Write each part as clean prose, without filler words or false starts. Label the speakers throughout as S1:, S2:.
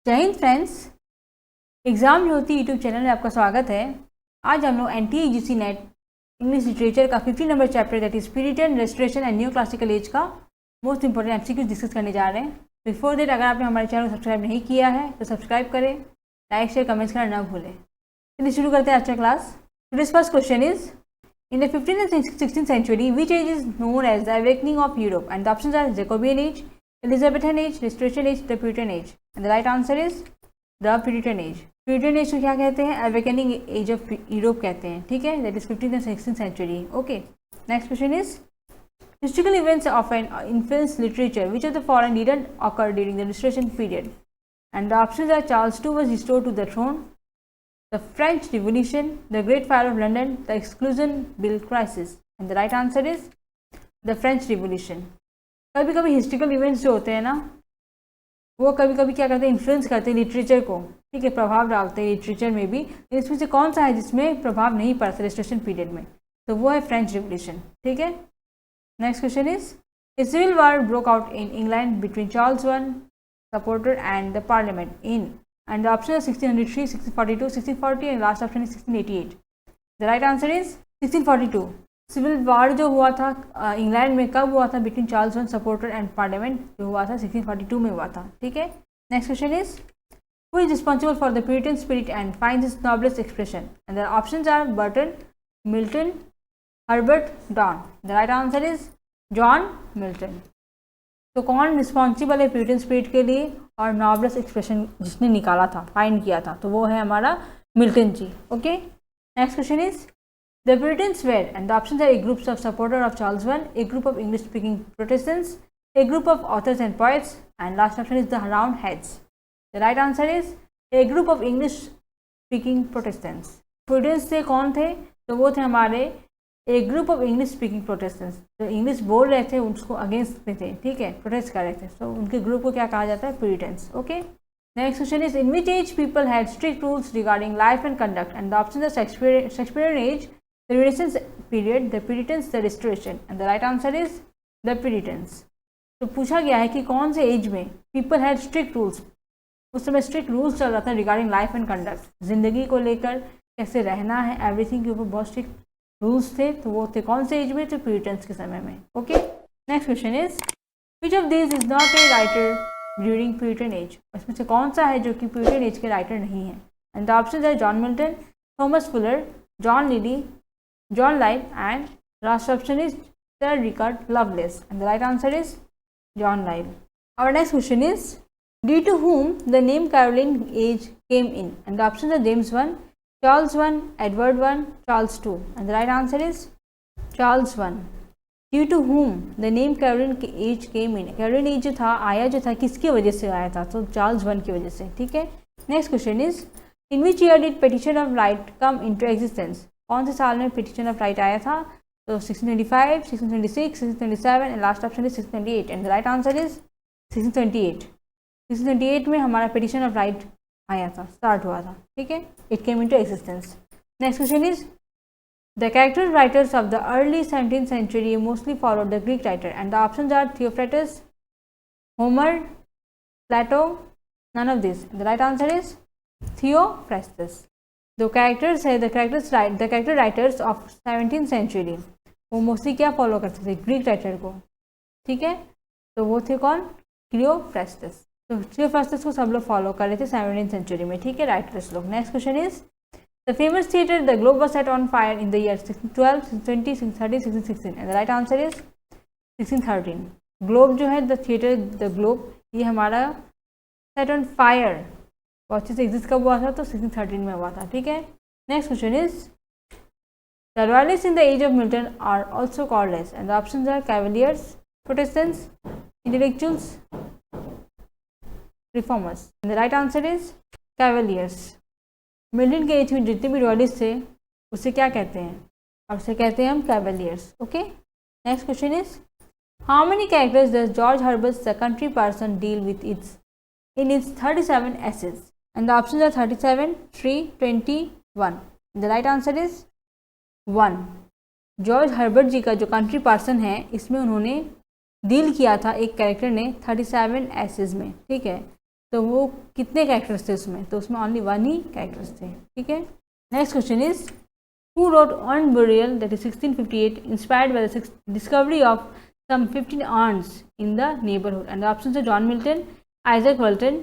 S1: जय Hind friends. Exam ज्योति YouTube channel में आपका स्वागत है। आज हम लोग NTA-UGC नेट इंग्लिश लिटरेचर का 50 number chapter that is period restoration and new classical as का मोस्ट इंपॉर्टेंट MCQ डिस्कस करने जा रहे हैं। बिफोर दैट अगर आपने हमारे चैनल को सब्सक्राइब नहीं किया है तो सब्सक्राइब करें, लाइक शेयर कमेंट्स करना ना भूलें। चलिए शुरू करते हैं आज का class. Today's first question is in the 15th and 16th century which age is known as the awakening of Europe, and the options are Jacobean age, Elizabethan age, Restoration age, the Puritan age, and the right answer is the Puritan age. Puritan age को क्या कहते हैं? Awakening age of Europe कहते हैं, ठीक है? That is 15th and 16th century. Okay. Next question is historical events often influence literature. Which of the following didn't occur during the Restoration period? And the options are Charles II was restored to the throne, the French Revolution, the Great Fire of London, the Exclusion Bill crisis, and the right answer is the French Revolution. कभी कभी historical events जो होते हैं ना वो कभी कभी क्या करते हैं, इन्फ्लुएंस करते हैं लिटरेचर को, ठीक है, प्रभाव डालते हैं लिटरेचर में भी। इसमें से कौन सा है जिसमें प्रभाव नहीं पड़ता रेस्टोरेशन पीरियड में? तो वो है फ्रेंच रिवोल्यूशन, ठीक है। Next question is a civil war broke out in England between Charles I supporter and the parliament in, and the option is 1603, 1642, 1640 and last option is 1688. The right answer is 1642. Civil war जो हुआ था England में कब हुआ था? Between Charles I supporter and parliament जो हुआ था 1642 में हुआ था, ठीक है। Next question is who is responsible for the Puritan spirit and finds its noblest expression, and the options are Burton, Milton, Herbert, Donne. The right answer is John Milton. तो कौन रिस्पॉन्सिबल है प्यूरिटन स्पिरिट के लिए और noblest expression जिसने निकाला था, find किया था? तो वो है हमारा Milton ji, okay. Next question is the Puritans were, and the options are a groups of supporter of Charles I, a group of English speaking Protestants, a group of authors and poets, and last option is the Roundheads. The right answer is a group of English speaking Protestants. Puritans से कौन थे? तो वो थे हमारे a group of English speaking Protestants, जो English बोल रहे थे उसको अगेंस्ट में थे, ठीक है, प्रोटेस्ट कर रहे थे। सो उनके ग्रुप को क्या कहा जाता है? Puritans, okay. Next question is in which age people had strict rules regarding life and conduct, and the options are Shakespearean age, the Renaissance period, the Puritans, the Restoration, and the right answer is the Puritans. तो पूछा गया है कि कौन से as में people had strict rules, उस समय स्ट्रिक्ट रूल्स चल रहा था रिगार्डिंग लाइफ एंड कंडक्ट, जिंदगी को लेकर कैसे रहना है, एवरीथिंग के ऊपर बहुत स्ट्रिक्ट रूल्स थे। तो वो थे कौन से एज में? तो प्यूरिटन्स के समय में, okay. Next question is which of this is not a writer during Puritan age, इसमें से कौन सा है जो कि प्यूरिटन एज के राइटर नहीं है? And the options are John Milton, Thomas Fuller, John Lyly, John Live, and last option is Sir Richard Lovelace, and the right answer is John Live. Our next question is due to whom the name Caroline age came in, and the options are James I, Charles I, Edward I, Charles II, and the right answer is Charles I. Due to whom the name Caroline age came in, Caroline age जो था आया जो था किसकी वजह से आया था? तो चार्ल्स I की वजह से, ठीक है। Next question is in which year did petition of right come into existence, कौन से साल में पेटिशन ऑफ राइट आया था? तो 1625, 1626, 1627 and last option is 1628, and the right answer is 1628। 1628 में हमारा पेटिशन ऑफ राइट आया था, स्टार्ट हुआ था, ठीक है, it came into existence. Next question is the character writers of the early 17th century mostly followed the Greek writer, and the options are Theophrastus, Homer, Plato, none of this. The right answer is Theophrastus. जो characters है the character writers of 17th century वो mostly क्या follow करते थे? Greek writer को, ठीक है। तो वो थे कौन? थियोफ्रेस्टस। तो थियोफ्रेस्टस को सब लोग फॉलो कर रहे थे 17th century में, ठीक है, राइटर्स लोग। Next question is the famous theatre the globe was set on fire in the year 1612, 1620, 1630, 1616, and the right answer is 1613। Globe जो है द थिएटर द ग्लोब ये हमारा set on fire watches exist कब हुआ था? तो 1613 में हुआ था, ठीक है। Next question is the royalist in the age of Milton are also called age, and the options are Cavaliers, Protestants, intellectuals, reformers, and the right answer is Cavaliers. Milton के एज में जितने भी रॉयलिस्ट थे उसे क्या कहते हैं? और उसे कहते हैं हम Cavaliers, okay. Next question is how many characters does George Herbert's the country person deal with its in its 37 essays, and the options are 37, 3, 21। The right answer is 1। George Herbert ji का जो कंट्री पर्सन है इसमें उन्होंने deal किया था एक character ने 37 essays में, ठीक है। तो वो कितने कैरेक्टर्स थे उसमें, तो उसमें ओनली 1 ही कैरेक्टर्स थे, ठीक है। Next question is who road earn burial that is 1658 inspired by the discovery of some 15 urns in the neighborhood, and the options are John Milton, Isaac Walton,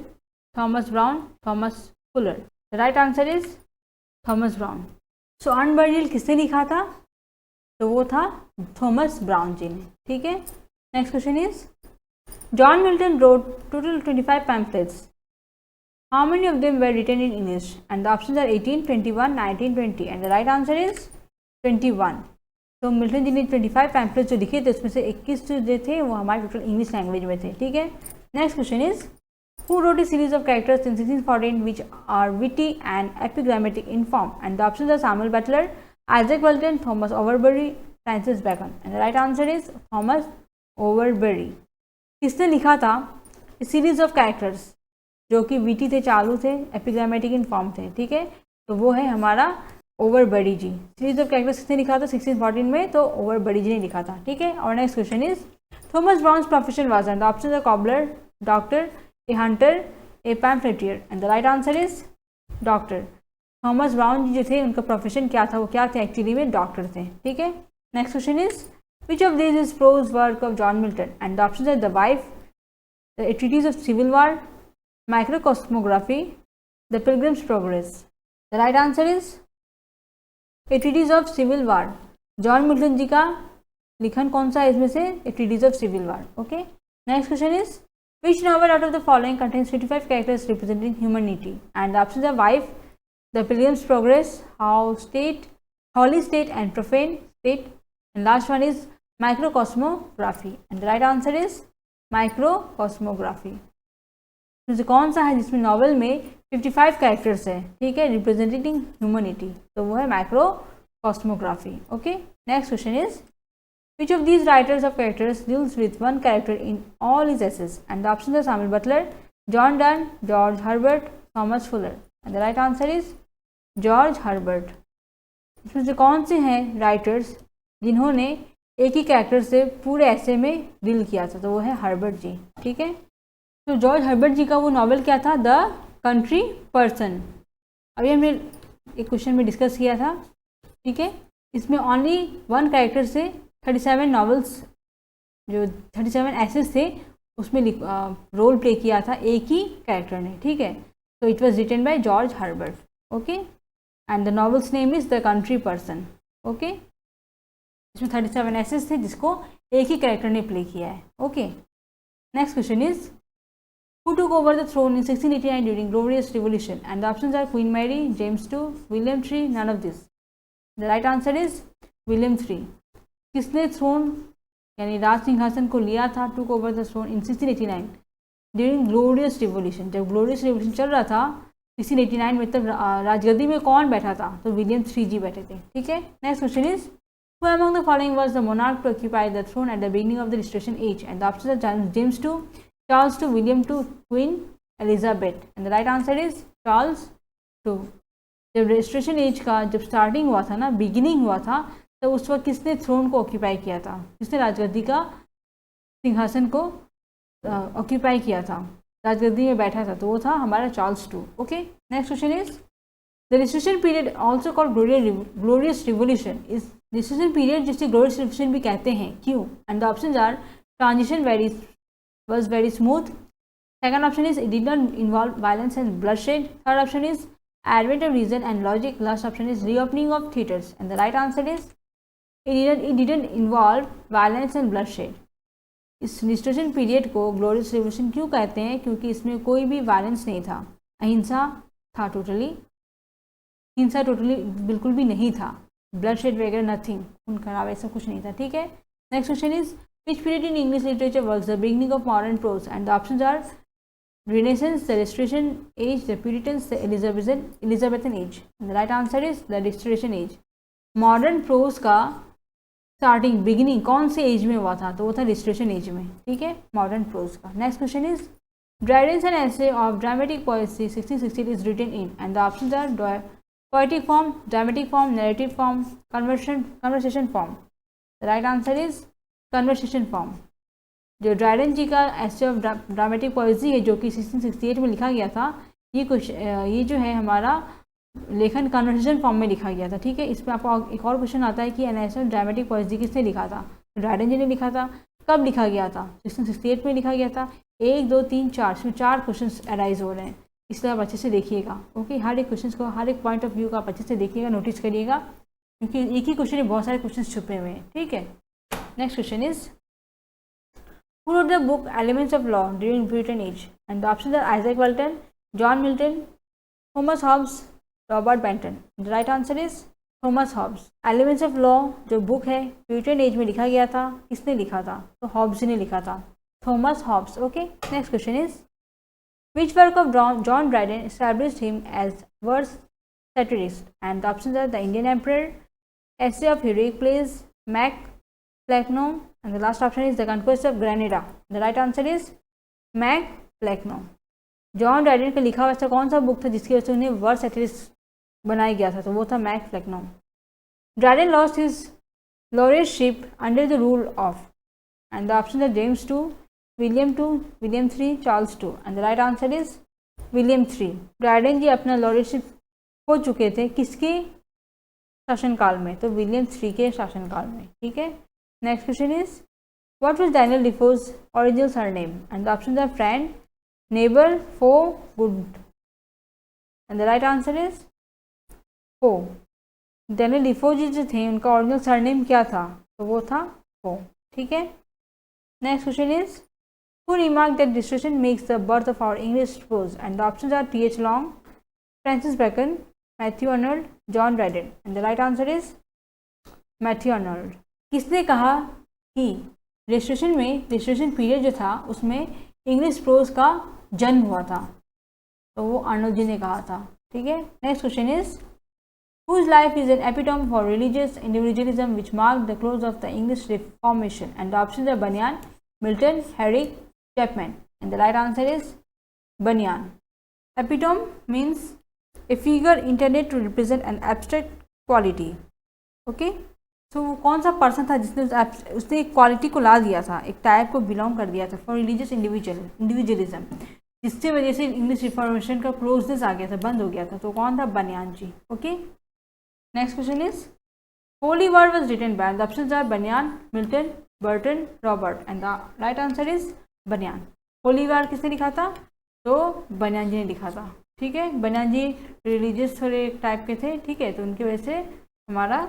S1: Thomas Brown, Thomas Fuller. The right answer is Thomas Brown. So urn burial किसने लिखा था, तो वो था Thomas Browne जी ने, ठीक है। Next question is John Milton wrote total 25 pamphlets. How many of them were written in English? And the options are 18, 21, 19, 20, and the right answer is 21. तो मिल्टन जी ने 25 पैम्पलेट जो लिखे थे उसमें से 21 जो थे वो हमारे टोटल इंग्लिश लैंग्वेज में थे, ठीक है। Next question is who wrote a series of characters in 1614 which are witty and epigrammatic in form, and the options are Samuel Butler, Isaac Walton, Thomas Overbury, Francis Bacon, and the right answer is Thomas Overbury. किसने लिखा था series of characters जो कि witty थे, चालू थे, एपिग्रामेटिक in form थे, ठीक है, तो वो है हमारा ओवरबरी जी। सीरीज ऑफ कैरेक्टर्स किसने लिखा था 1614 में, तो ओवरबरी जी ने लिखा था, ठीक है। और next question is Thomas Browne's profession was, and the options are cobbler, doctor, a hunter, a pamphleteer, and the right answer is doctor. Thomas Browne ji जो थे उनका प्रोफेशन क्या था, वो क्या थे एक्चुअली में, डॉक्टर थे, ठीक है। Next question is which of this is prose work of John Milton, and the options are the wife, the treatise of civil war, microcosmography, the pilgrims progress. The right answer is a treatise of civil war. John Milton ji का लिखन कौन सा है इसमें से, a treatise of civil war, okay. Next question is which novel out of the following contains 55 characters representing humanity, and the options are wife, the pilgrims progress, how state, holy state and profane state, and last one is microcosmography, and the right answer is microcosmography. कौन सा है जिसमें novel में 55 characters है, ठीक है, representing humanity, तो वो है microcosmography, okay. Next question is which of these writers of characters deals with one character in all his essays, and the options are Samuel Butler, John Donne, George Herbert, Thomas Fuller, and the right answer is George Herbert. इसमें से कौन से हैं writers जिन्होंने एक ही character से पूरे ऐसे में डील किया था, तो वो है हर्बर्ट जी, ठीक है। तो जॉर्ज हर्बर्ट जी का वो नॉवल क्या था, द कंट्री पर्सन। अभी हमने एक क्वेश्चन में डिस्कस किया था, ठीक है। इसमें ओनली 1 कैरेक्टर से 37 नॉवेल्स, जो 37 एसेस थे उसमें रोल प्ले किया था एक ही कैरेक्टर ने, ठीक है। तो it was written by George Herbert, okay, and the novel's name is the country parson, okay. इसमें 37 एसेस थे जिसको एक ही कैरेक्टर ने प्ले किया है, okay. Next question is who took over the throne in 1689 during Glorious Revolution, and the options are Queen Mary, James II, William III, none of this. The right answer is William III. किसने throne यानी राज सिंहासन को लिया था, took over the throne in 1689 during Glorious Revolution, जब Glorious Revolution चल रहा था 1689 में, तब राजगद्दी में कौन बैठा था, तो विलियम III जी बैठे थे, ठीक है। Next question is who among the following was the monarch to occupy the throne at the beginning of the Restoration age, and the options are James II, Charles II, William II, Queen Elizabeth, and the right answer is Charles II. जब registration as का जब starting हुआ था ना, beginning हुआ था, तो उस वक्त किसने थ्रोन को ऑक्यूपाई किया था, किसने राजगद्दी का सिंहासन को ऑक्यूपाई किया था, राजगद्दी में बैठा था, तो वो था हमारा Charles II, okay. Next question is the registration period also called glorious revolution, इस रेजिस्ट्रेशन पीरियड जिसे ग्लोरियस रिवोल्यूशन भी कहते हैं, क्यों, and the options are transition was very smooth. Second option is it did not involve violence and bloodshed. Third option is advent of reason and logic. Last option is reopening of theatres. And the right answer is it didn't involve violence and bloodshed. इस restoration period को glorious revolution क्यों कहते हैं, क्योंकि इसमें कोई भी violence नहीं था, अहिंसा था, हिंसा टोटली बिल्कुल भी नहीं था, ब्लडशेड वगैरह नथिंग, खून खराब ऐसा कुछ नहीं था, ठीक है। Next question is which period in English literature was the beginning of modern prose, and the options are Renaissance, the Restoration age, the Puritans, the Elizabethan age, and the right answer is the Restoration age. Modern prose का starting beginning कौन से as में हुआ था, तो वो था restoration as में, ठीक है, मॉडर्न प्रोज का। Next question is Dryden's an essay of dramatic poesy 1660 is written in, and the options are poetic form, dramatic form, narrative form, conversation form. The right answer is conversation form. जो Dryden जी का essay of dramatic poetry है जो कि 1668 में लिखा गया था, ये जो है हमारा लेखन कन्वर्सेशन फॉर्म में लिखा गया था। ठीक है, इसमें आपको एक और क्वेश्चन आता है कि an essay of dramatic poetry किसने लिखा था? ड्रायडन जी ने लिखा था। कब लिखा गया था? 1668 में लिखा गया था। 1 2 3 4, इसमें 4 क्वेश्चन अराइज हो रहे हैं, इसलिए आप अच्छे से देखिएगा। ओके, हर एक क्वेश्चन को, हर एक पॉइंट ऑफ व्यू का आप अच्छे से देखिएगा, नोटिस करिएगा, क्योंकि एक ही क्वेश्चन में बहुत सारे क्वेश्चन छुपे हुए हैं। ठीक है, next question is Who wrote the book Elements of Law during Puritan Age? And the options are Isaac Walton, John Milton, Thomas Hobbes, Robert Benton. The right answer is Thomas Hobbes. Elements of Law जो book है Puritan Age में लिखा गया था, किसने लिखा था? तो हॉब्स ने लिखा था, Thomas Hobbes. Okay, next question is which work of John Dryden established him as verse satirist? And the options are The Indian Emperor, Essay of Heroic Plays, Mac Plekno, and the last option is The Conquest of Granada. The right answer is Mac Plekno. John Dryden का लिखा हुआ ऐसा कौन सा book था जिसकी वजह से उन्हें वर्स सेटिरिस्ट बनाया गया था? तो वो था Mac Flecknoe. Dryden lost his laureateship under the rule of, and the option are James two, William two, William three, Charles two. And the right answer is William three. Dryden ji अपना laureateship खो चुके थे किसके शासनकाल में? तो William three के शासनकाल में. ठीक है, next question is what was Daniel Defoe's original surname? And the options are friend, neighbor, foe, good. And the right answer is foe. Daniel Defoe जी जो थे उनका ओरिजिनल सरनेम क्या था? तो वो था foe. ठीक है, next question is who remarked that distillation makes the birth of our English prose? And the options are T.H. Long, Francis Bacon, Matthew Arnold, John Dryden. And the right answer is Matthew Arnold. किसने कहा कि restoration period जो था उसमें English pros का जन्म हुआ था? तो वो अर्नोल्ड जी ने कहा था. ठीक है, next question is whose life is an epitome for religious individualism which marked the close of the English Reformation? And the options are Bunyan, Milton, Herrick, Chapman. And the right answer is Bunyan. Epitome means a figure intended to represent an abstract quality. Okay, तो वो कौन सा person था जिसने उसने एक quality को ला दिया था, एक टाइप को बिलोंग कर दिया था फॉर रिलीजियस इंडिविजुअलिज्म, जिसकी वजह से इंग्लिश रिफॉर्मेशन का क्लोजनेस आ गया था, बंद हो गया था. तो कौन था? Bunyan ji. Okay, next question is holy word was written by. The options are Bunyan, Milton, Burton, Robert. And the right answer is Bunyan. Holy word किसने लिखा था? तो बनियान जी ने लिखा था. ठीक है, बनियान जी रिलीजियस थोड़े टाइप के थे. ठीक है, तो उनकी वजह से हमारा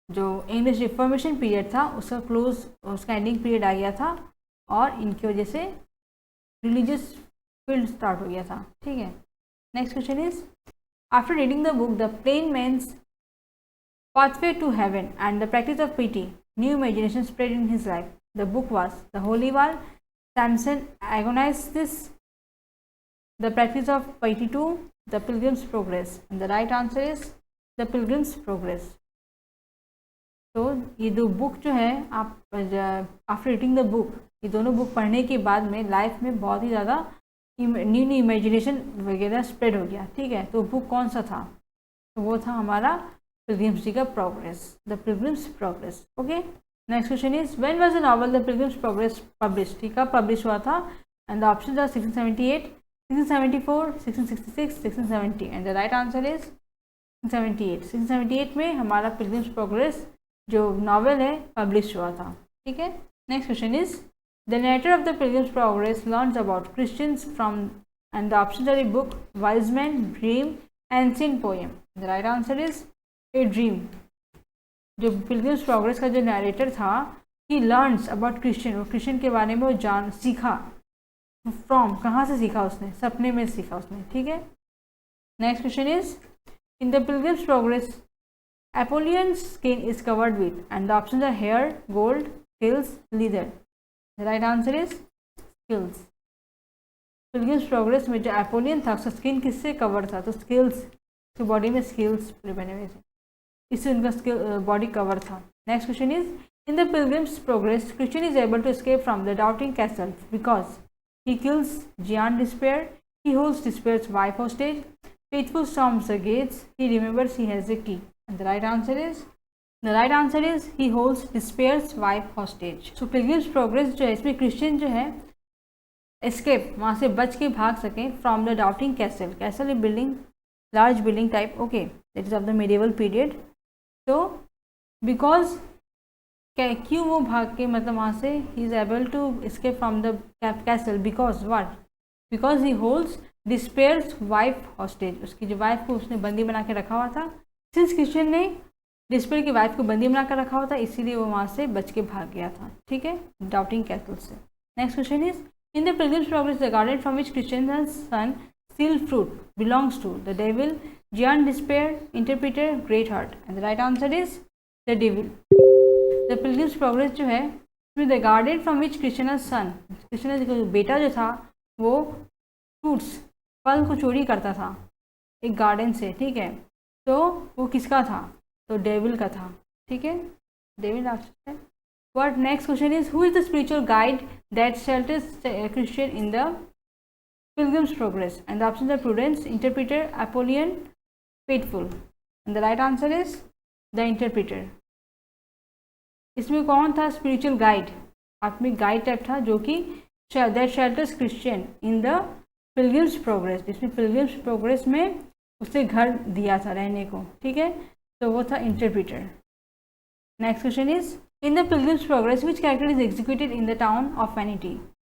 S1: जो इंग्लिश रिफॉर्मेशन पीरियड था उसका क्लोज, उसका एंडिंग पीरियड आ गया था और इनकी वजह से रिलीजियस फील्ड स्टार्ट हो गया था. ठीक है, next question is after reading the book the plain man's pathway to heaven and the practice of piety new imagination spread in his life. The book was the holy war, Samson Agonistes this, the practice of piety two, the pilgrims progress. And the right answer is the pilgrims progress. तो ये दो book जो है आप after reading the book, ये दोनों book पढ़ने के बाद में लाइफ में बहुत ही ज़्यादा न्यू इमेजिनेशन वगैरह स्प्रेड हो गया. ठीक है, तो बुक कौन सा था? तो वो था हमारा पिलग्रिम्स का Progress, the pilgrims Progress. Okay, next question is when was the novel the pilgrims Progress publish? ठीक है, पब्लिश हुआ था. And the options are 1678, 1674, 1666, 1670. And the right answer is 1678. 1678 में हमारा पिलग्रिम्स प्रोग्रेस जो नॉवेल है पब्लिश हुआ था. ठीक है, next question is the narrator of the pilgrims Progress learns about Christians from, and the options are a book, wise man, dream, ancient poem. The right answer is a dream. जो pilgrims progress का जो narrator था he learns about Christian, वो Christian के बारे में वो सीखा. फ्रॉम कहाँ से सीखा? उसने सपने में सीखा उसने. ठीक है, next question is in the pilgrims progress Apollyon's skin is covered with, and the options are hair, gold, scales, leather. The right answer is scales. Pilgrim's Progress में जो एपोलियन था उसका स्किन किससे कवर था? तो स्किल्स, उसकी बॉडी में skills पूरे बने हुए थे, इससे उनका बॉडी कवर था. Next question is in the pilgrims progress Christian is able to escape from the doubting castle because he kills giant despair, he holds despair's wife hostage, faithful storms the gates, he remembers he has a key. And the right answer is the right answer is he holds despair's wife hostage. So pilgrim's progress जो है इसमें Christian जो है escape वहाँ से बच के भाग सकें from the doubting castle. Castle a building, large building type, okay, that is of the medieval period. तो बिकॉज क्यों वो भाग के, मतलब वहाँ से he is able to escape from the castle because what, because he holds despair's wife hostage. उसकी जो वाइफ को उसने बंदी बना के रखा हुआ था। सिंस क्रिश्चियन ने डिस्पेयर की वाइफ को बंदी बना कर रखा हुआ था, इसीलिए वो वहाँ से बच के भाग गया था, ठीक है, डाउटिंग कैसल से। Next question is in the pilgrims progress the garden from which Christian son steal fruit belongs to the Devil, Giant, Despair, Interpreter, Great Heart. And the right answer is the Devil. The pilgrims progress जो है इसमें the garden from which Christian son, Christian का बेटा जो था वो fruits, फल को चोरी करता था एक गार्डन से, ठीक है, तो वो किसका था, तो डेविल का था, ठीक है, डेविल राक्षस है। What next question is who is the spiritual guide that shelters Christian in the Pilgrim's Progress? And the options are Prudence, Interpreter, Apollyon, Faithful. And the right answer is the Interpreter. इसमें कौन था spiritual guide, आत्मिक guide type था जो कि that shelters Christian in the Pilgrim's Progress, जिसमें Pilgrim's Progress में उसे घर दिया था रहने को, ठीक है, तो वो था interpreter. Next question is in the Pilgrim's Progress, which character is executed in the town of Vanity?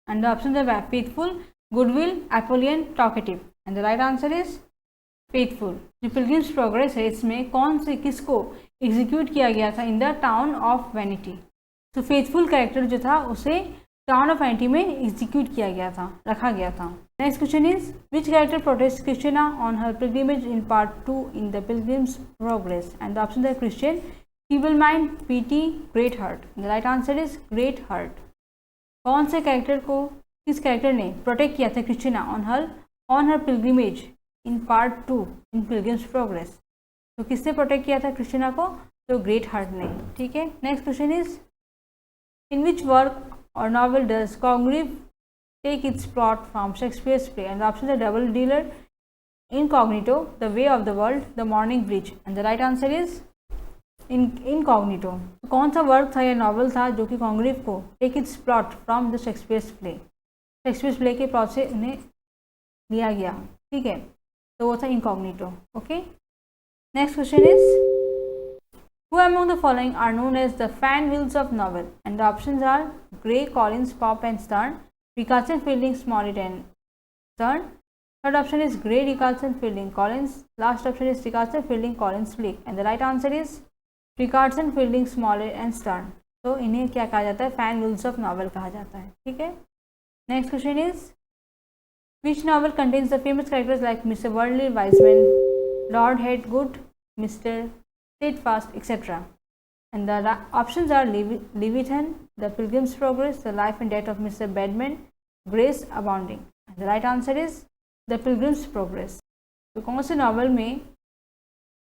S1: And the options are Faithful, Goodwill, Apollyon, Talkative. And the right answer is Faithful. जो Pilgrim's Progress है इसमें कौन से किसको execute किया गया था in the town of vanity. तो फेथफुल कैरेक्टर जो था उसे टाउन ऑफ वैनिटी में एग्जीक्यूट किया गया था, रखा गया था। Next question is which character protest Christina on her pilgrimage in part 2 in the Pilgrim's Progress? And the options are Christian, feeble mind, pity, great heart. The right answer is great heart. कौन से character को, किस character ने protect किया था Christina on her pilgrimage in part 2 in pilgrims progress? तो किसने protect किया था क्रिस्टिना को, तो ग्रेट हार्ट ने, ठीक है। Next question is in which work or novel does Congreve take its plot from Shakespeare's play? And the option are double dealer, incognita, the way of the world, the mourning bride. And the right answer is incognita. तो कौन सा work था या novel था जो कि Congreve को take its plot from the Shakespeare's play, Shakespeare's play के प्लॉट से उन्हें लिया गया, ठीक है, तो वो था incognita, okay. Next question is who among the following are known as the fan wheels of novel? And the options are Gray, Collins, Pope and Sterne, Richardson, Fielding, Smollett and Sterne. Third option is Gray, Richardson, Fielding, Collins. Last option is Richardson, Fielding, Collins, Flick. And the right answer is Richardson, Fielding, Smollett and Sterne. तो इन्हें क्या कहा जाता है, fan wheels of novel कहा जाता है, ठीक है। Next question is which novel contains the famous characters like mister Worldly, Wiseman, Lord Hategood, mister Steadfast, etcetera? And the options are Leviathan, the pilgrims progress, the life and death of mister Badman, Grace Abounding. The right answer is the pilgrims progress. तो कौन से novel में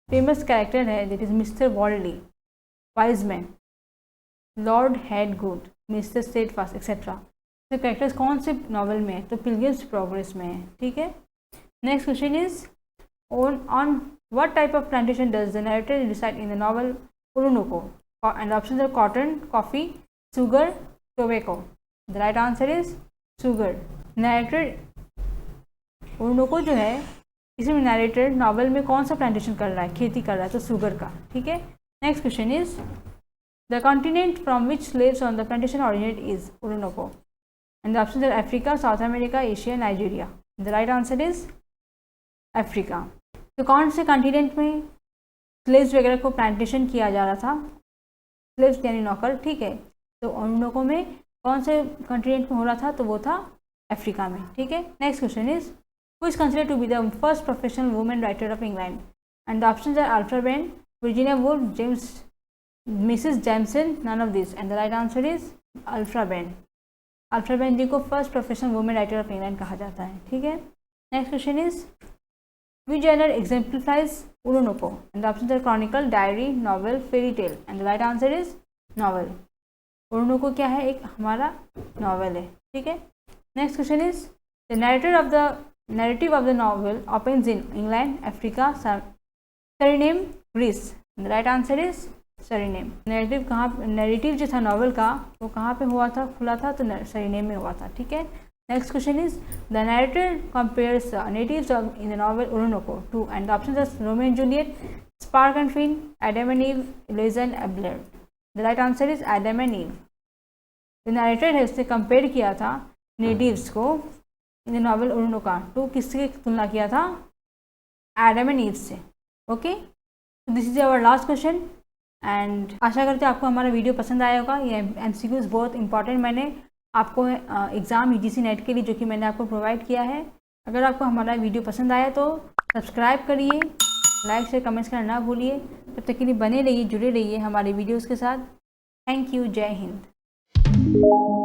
S1: famous character है that is mister Worldly, Wiseman, Lord Hategood, mister Steadfast, etcetera? तो characters कौन से novel में है, तो पिलग्रिम्स प्रोग्रेस में है, ठीक है। Next question is on what type of plantation does the narrator reside in the novel Oroonoko? And options are cotton, coffee, sugar, tobacco. The right answer is sugar. Narrator Oroonoko जो है इसमें narrator novel में कौन सा plantation कर रहा है, खेती कर रहा है, तो शुगर का, ठीक है। Next question is the continent from which slaves on the plantation originate is Oroonoko? And the options are Africa, South America, Asia, Nigeria. The right answer is Africa. तो कौन से कॉन्टिनेंट में स्लेव्स वगैरह को plantation किया जा रहा था, स्लेव्स यानी नौकर, ठीक है, तो ओरोनोको में कौन से कॉन्टिनेंट में हो रहा था, तो वो था अफ्रीका में, ठीक है। Next question is who is considered to be the first professional woman writer of England? And the options are Alfred Ben, Virginia Woolf, Mrs. Jameson, none of these. And the right answer is Alfred Ben. Alfred Ben ji को first professional women writer of England कहा जाता है, ठीक है। Next question is which genre exemplifies Oroonoko? And the options are chronicle, diary, novel, fairy tale. And the right answer is novel. Oroonoko क्या है, एक हमारा नॉवेल है, ठीक है। Next question is the narrative of the novel opens in England, Africa, Suriname, Greece. The right answer is Suriname. Narrative जो था novel का वो कहाँ पे हुआ था, खुला था, तो सरीनेम में हुआ था। ठीक है। Next question is the narrator compares natives in the novel Oroonoko to and the options are Romeo and Juliet, Spark and Fin, Adam and Eve, Eliza and Abelard. The right answer is Adam and Eve. जो narrator है उसने compare किया था natives को in the novel Oroonoko to, किससे तुलना किया था, एडम एंड ईव से। Okay, this is our last question and आशा करते हैं आपको हमारा वीडियो पसंद आया होगा। ये MCQs बहुत इंपॉर्टेंट मैंने आपको एग्ज़ाम UGC नेट के लिए जो कि मैंने आपको प्रोवाइड किया है। अगर आपको हमारा वीडियो पसंद आया तो सब्सक्राइब करिए, लाइक शेयर कमेंट्स करना ना भूलिए। तब तक के लिए बने रहिए, जुड़े रहिए हमारे वीडियोज़ के साथ। Thank you. जय हिंद।